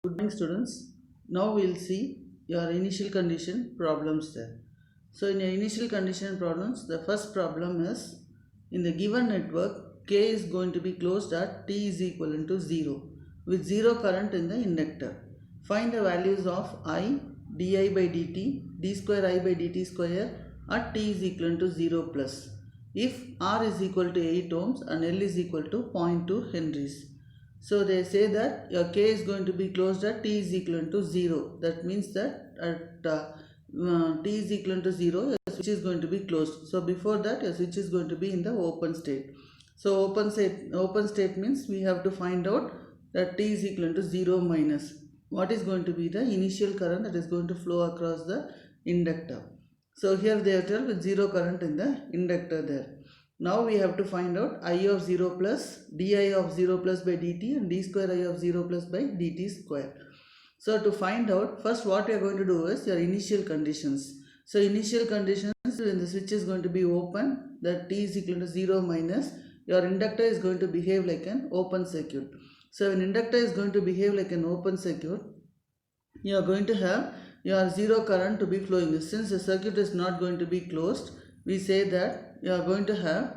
Good morning, students. Now we'll see your initial condition problems there. So in your initial condition problems, the first problem is in the given network, K is going to be closed at T is equivalent to 0 with 0 current in the inductor. Find the values of I, di by dt, d square I by dt square at T is equivalent to 0 plus. If R is equal to 8 ohms and L is equal to 0.2 henries. So they say that your K is going to be closed at T is equivalent to 0. That means that at T is equivalent to 0, your switch is going to be closed. So before that, your switch is going to be in the open state. So open state means we have to find out that T is equivalent to 0 minus. What is going to be the initial current that is going to flow across the inductor. So here they are told with 0 current in the inductor there. Now we have to find out I of 0 plus di of 0 plus by dt and d square I of 0 plus by dt square. So to find out, first what we are going to do is your initial conditions. So initial conditions, when the switch is going to be open, that t is equal to 0 minus, your inductor is going to behave like an open circuit. So when inductor is going to behave like an open circuit, you are going to have your 0 current to be flowing. Since the circuit is not going to be closed, we say that you are going to have,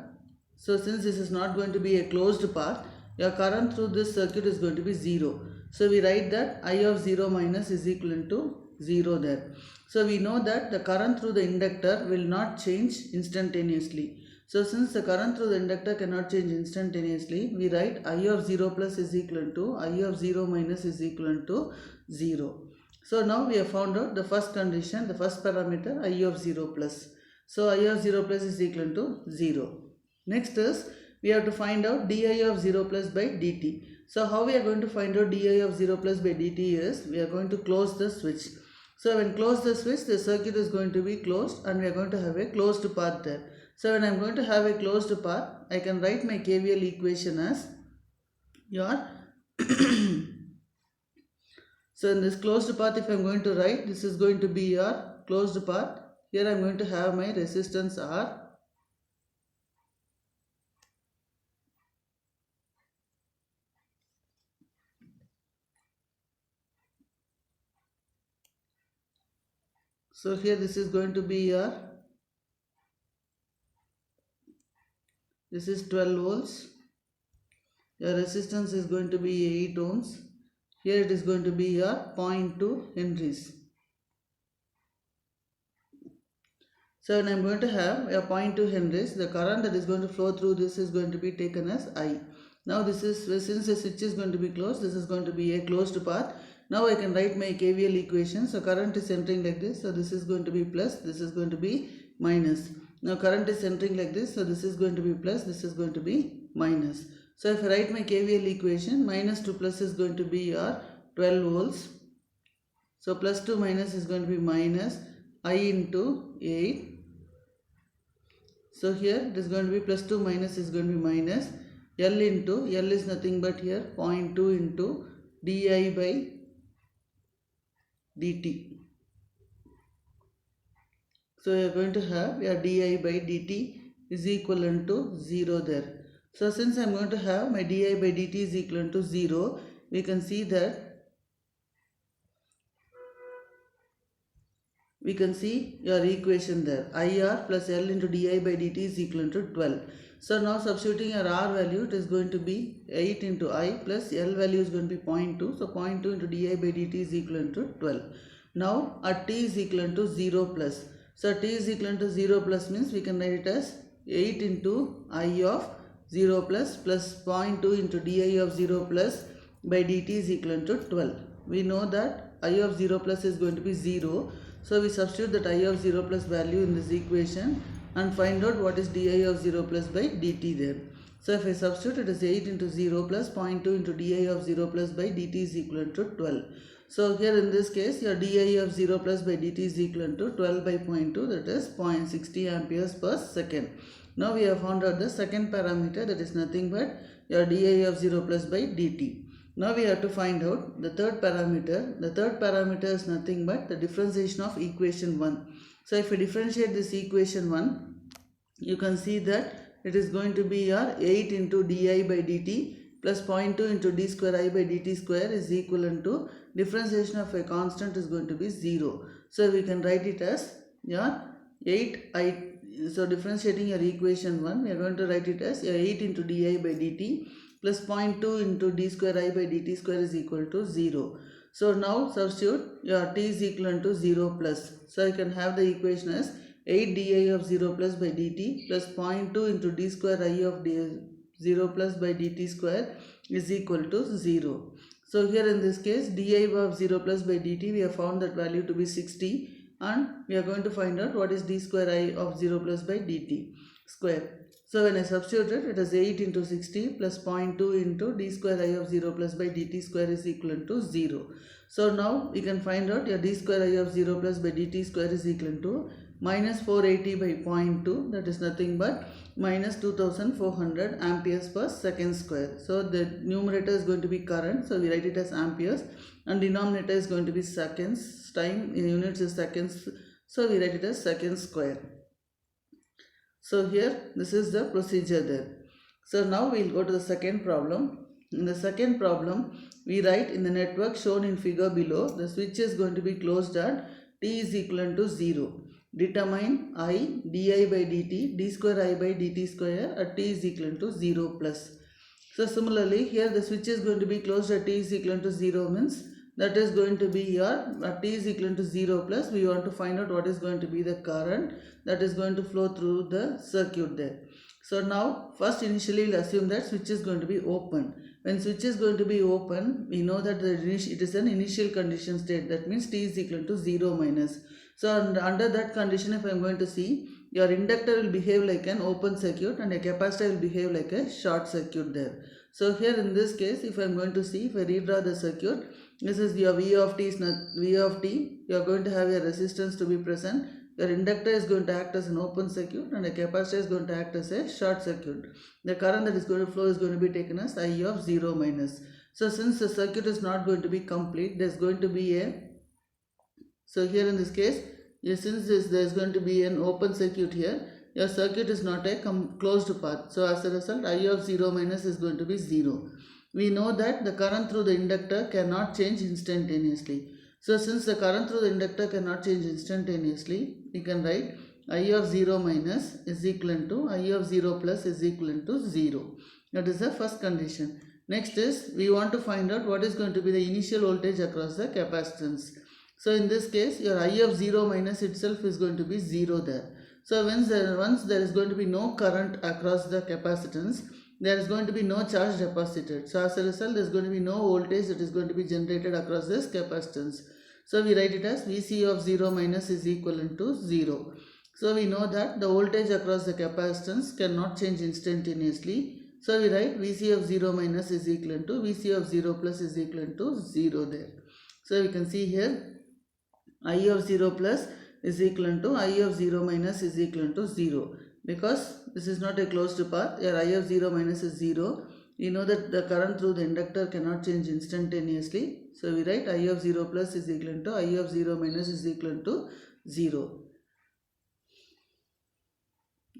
so since this is not going to be a closed path, your current through this circuit is going to be 0. So we write that I of 0 minus is equivalent to 0 there. So we know that the current through the inductor will not change instantaneously. So since the current through the inductor cannot change instantaneously, we write I of 0 plus is equivalent to I of 0 minus is equivalent to 0. So now we have found out the first condition, the first parameter I of 0 plus. So I of 0 plus is equal to 0. Next is we have to find out di of 0 plus by dt. So how we are going to find out di of 0 plus by dt is we are going to close the switch. So when close the switch, the circuit is going to be closed and we are going to have a closed path there. So when I am going to have a closed path, I can write my KVL equation as your so in this closed path, if I am going to write, this is going to be your closed path. Here I am going to have my resistance R. So here this is going to be your, this is 12 volts. Your resistance is going to be 8 ohms. Here it is going to be your 0.2 henries. So when I am going to have a 0.2 henries, the current that is going to flow through this is going to be taken as I. Now this is, since the switch is going to be closed, this is going to be a closed path. Now I can write my KVL equation. So current is entering like this. So this is going to be plus, this is going to be minus. Now current is entering like this. So this is going to be plus, this is going to be minus. So if I write my KVL equation, minus to plus is going to be your 12 volts. So plus to minus is going to be minus I into 8. So here it is going to be plus 2 minus is going to be minus L into, L is nothing but here 0.2 into di by dt. So you are going to have your di by dt is equivalent to 0 there. So since I am going to have my di by dt is equivalent to 0, we can see that we can see your equation there. IR plus L into di by dt is equal to 12. So now substituting your R value, it is going to be 8 into I plus L value is going to be 0.2. So 0.2 into di by dt is equal to 12. Now at t is equal to 0 plus. So t is equal to 0 plus means we can write it as 8 into I of 0 plus 0.2 into di of 0 plus by dt is equal to 12. We know that I of 0 plus is going to be 0. So we substitute that I of 0 plus value in this equation and find out what is di of 0 plus by dt there. So if I substitute, it is 8 into 0 plus 0.2 into di of 0 plus by dt is equal to 12. So here in this case, your di of 0 plus by dt is equal to 12 by 0.2, that is 0.60 amperes per second. Now we have found out the second parameter, that is nothing but your di of 0 plus by dt. Now we have to find out the third parameter. The third parameter is nothing but the differentiation of equation 1. So if we differentiate this equation 1, you can see that it is going to be your 8 into di by dt plus 0.2 into d square I by dt square is equivalent to differentiation of a constant is going to be 0. So we can write it as your 8i. So differentiating your equation 1, we are going to write it as 8 into di by dt plus 0.2 into d square I by dt square is equal to 0. So now substitute your t is equal to 0 plus. So you can have the equation as 8 di of 0 plus by dt plus 0.2 into d square I of 0 plus by dt square is equal to 0. So here in this case di of 0 plus by dt, we have found that value to be 60, and we are going to find out what is d square I of 0 plus by dt square. So when I substitute it, it is 8 into 60 plus 0.2 into d square I of 0 plus by dt square is equal to 0. So now we can find out your d square I of 0 plus by dt square is equal to minus 480 by 0.2, that is nothing but minus 2400 amperes per second square. So the numerator is going to be current, so we write it as amperes, and denominator is going to be seconds, time in units is seconds, so we write it as second square. So here this is the procedure there. So now we will go to the second problem. In the second problem, we write in the network shown in figure below, the switch is going to be closed at t is equal to 0. Determine I di by dt d square I by dt square at t is equal to 0 plus. So similarly here the switch is going to be closed at t is equal to 0 means that is going to be your at t is equal to 0 plus. We want to find out what is going to be the current that is going to flow through the circuit there. So now first initially we'll assume that switch is going to be open. When switch is going to be open, we know that it is an initial condition state, that means t is equal to 0 minus. So under that condition, if I am going to see, your inductor will behave like an open circuit and a capacitor will behave like a short circuit there. So here in this case, if I am going to see, if I redraw the circuit, this is your V of t is not V of t. You are going to have a resistance to be present. Your inductor is going to act as an open circuit and a capacitor is going to act as a short circuit. The current that is going to flow is going to be taken as I of 0 minus. So since the circuit is not going to be complete, there is going to be a, so here in this case, since there is going to be an open circuit here, your circuit is not a closed path. So as a result, I of 0 minus is going to be 0. We know that the current through the inductor cannot change instantaneously. So since the current through the inductor cannot change instantaneously, we can write I of 0 minus is equivalent to I of 0 plus is equivalent to 0. That is the first condition. Next is we want to find out what is going to be the initial voltage across the capacitance. So in this case, your I of 0 minus itself is going to be 0 there. So once there is going to be no current across the capacitance, there is going to be no charge deposited. So as a result, there is going to be no voltage that is going to be generated across this capacitance. So we write it as Vc of 0 minus is equivalent to 0. So we know that the voltage across the capacitance cannot change instantaneously. So we write Vc of 0 minus is equivalent to Vc of 0 plus is equivalent to 0 there. So we can see here I of 0 plus is equivalent to I of 0 minus is equivalent to 0. Because this is not a closed path, your I of 0 minus is 0. We know that the current through the inductor cannot change instantaneously. So we write I of 0 plus is equivalent to I of 0 minus is equivalent to 0.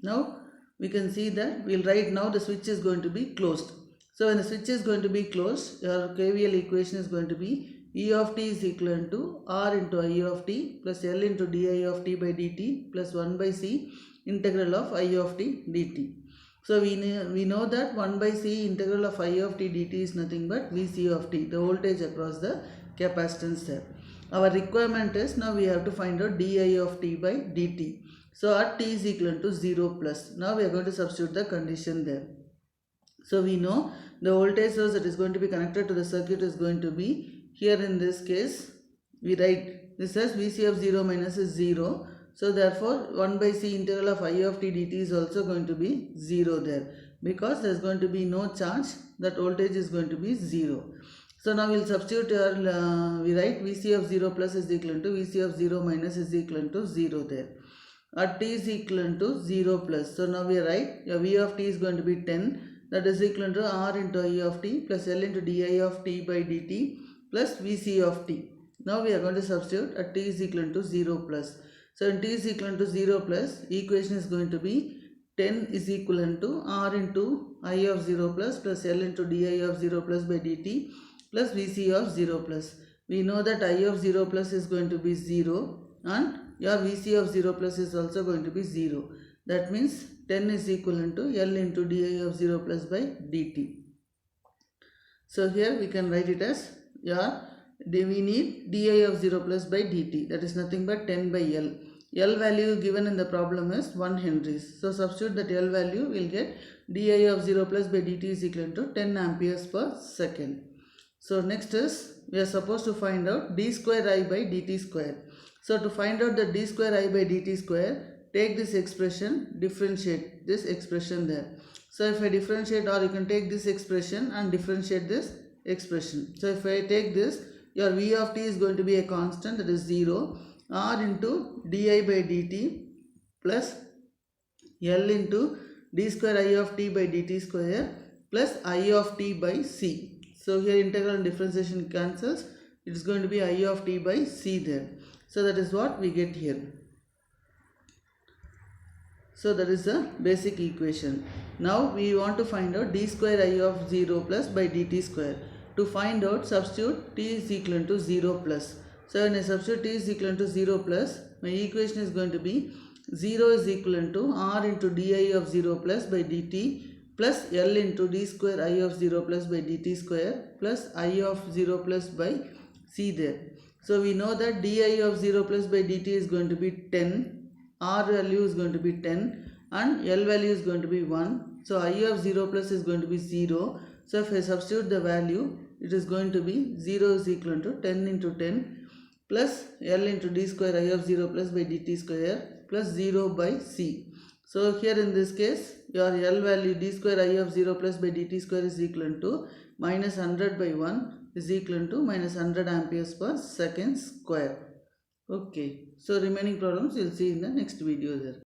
Now we can see that we will write now the switch is going to be closed. So when the switch is going to be closed, your KVL equation is going to be E of t is equivalent to R into I of t plus L into di of t by dt plus 1 by c integral of I of t dt. So we know that 1 by c integral of I of t dt is nothing but Vc of t, the voltage across the capacitance there. Our requirement is now we have to find out di of t by dt. So at t is equivalent to 0 plus. Now we are going to substitute the condition there. So we know the voltage source that is going to be connected to the circuit is going to be, here in this case, we write this as Vc of 0 minus is 0. So therefore, 1 by c integral of I of t dt is also going to be 0 there. Because there is going to be no charge, that voltage is going to be 0. So now we will substitute we write Vc of 0 plus is equivalent to Vc of 0 minus is equivalent to 0 there. At t is equivalent to 0 plus. So now we write your V of t is going to be 10. That is equivalent to R into I of t plus L into di of t by dt plus Vc of t. Now we are going to substitute at t is equivalent to 0 plus. So when t is equivalent to 0 plus, equation is going to be 10 is equivalent to R into I of 0 plus L into di of 0 plus by dt plus Vc of 0 plus. we know that I of 0 plus is going to be 0 and your Vc of 0 plus is also going to be 0. That means 10 is equivalent to L into di of 0 plus by dt. So here we can write it as we need di of 0 plus by dt, that is nothing but 10 by L. L value given in the problem is 1 Henry. So substitute that L value, will get di of 0 plus by dt is equal to 10 amperes per second. So next is, we are supposed to find out d square I by dt square. So to find out the d square I by dt square, take this expression, differentiate this expression there. So if I differentiate, or you can take this expression and differentiate this expression. So if I take this, your v of t is going to be a constant, that is 0, r into di by dt plus L into d square I of t by dt square plus I of t by c. So here integral and differentiation cancels, it is going to be I of t by c there. So that is what we get here. So that is the basic equation. Now we want to find out d square I of 0 plus by dt square. To find out, substitute t is equal to 0 plus. So when I substitute t is equal to 0 plus, my equation is going to be 0 is equal to r into di of 0 plus by dt plus L into d square I of 0 plus by dt square plus I of 0 plus by c there. So we know that di of 0 plus by dt is going to be 10, r value is going to be 10 and L value is going to be 1. So I of 0 plus is going to be 0. So if I substitute the value, it is going to be 0 is equal to 10 into 10 plus L into d square I of 0 plus by dt square plus 0 by c. So here in this case, your L value d square I of 0 plus by dt square is equal to minus 100 by 1 is equal to minus 100 amperes per second square. Okay, so remaining problems you will see in the next video there.